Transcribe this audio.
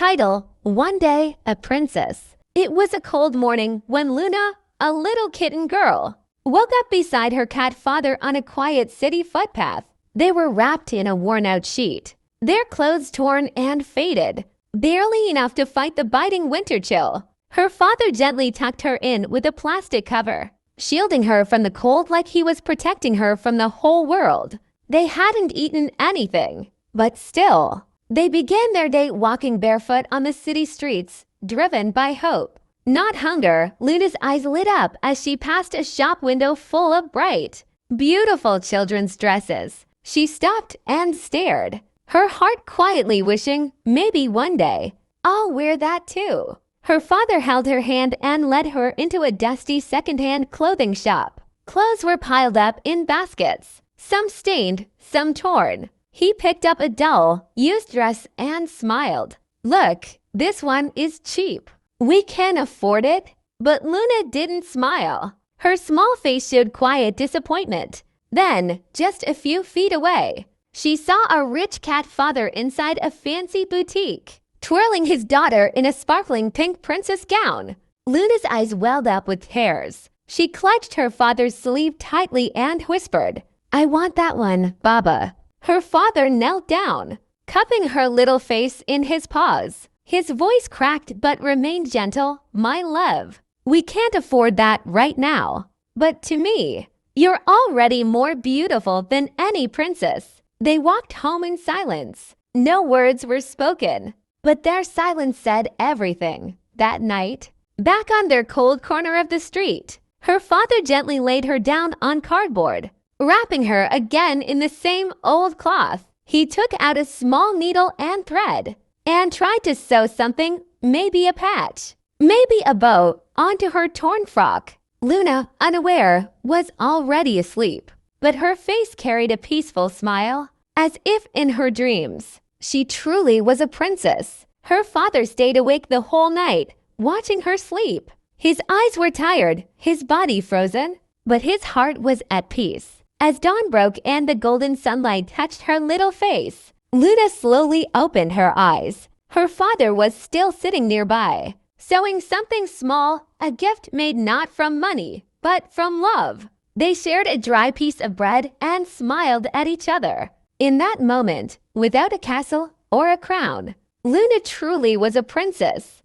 Title: One Day a Princess. It was a cold morning when Luna, a little kitten girl, woke up beside her cat father on a quiet city footpath. They were wrapped in a worn-out sheet, their clothes torn and faded, barely enough to fight the biting winter chill. Her father gently tucked her in with a plastic cover, shielding her from the cold like he was protecting her from the whole world. They hadn't eaten anything, but still, they began their day walking barefoot on the city streets, driven by hope. Not hunger. Luna's eyes lit up as she passed a shop window full of bright, beautiful children's dresses. She stopped and stared, her heart quietly wishing maybe one day I'll wear that too. Her father held her hand and led her into a dusty second-hand clothing shop. Clothes were piled up in baskets, some stained, some torn. He picked up a dull, used dress and smiled. "Look, this one is cheap. We can afford it." But Luna didn't smile. Her small face showed quiet disappointment. Then, just a few feet away, she saw a rich cat father inside a fancy boutique, twirling his daughter in a sparkling pink princess gown. Luna's eyes welled up with tears. She clutched her father's sleeve tightly and whispered, "I want that one, Baba." Her father knelt down, cupping her little face in his paws. His voice cracked but remained gentle. "My love, we can't afford that right now. But to me, you're already more beautiful than any princess." They walked home in silence. No words were spoken, but their silence said everything. That night, back on their cold corner of the street, her father gently laid her down on cardboard, wrapping her again in the same old cloth. He took out a small needle and thread and tried to sew something, maybe a patch, maybe a bow, onto her torn frock. Luna, unaware, was already asleep, but her face carried a peaceful smile, as if in her dreams she truly was a princess. Her father stayed awake the whole night, watching her sleep. His eyes were tired, his body frozen, but his heart was at peace. As dawn broke and the golden sunlight touched her little face, Luna slowly opened her eyes. Her father was still sitting nearby, sewing something small, a gift made not from money, but from love. They shared a dry piece of bread and smiled at each other. In that moment, without a castle or a crown, Luna truly was a princess.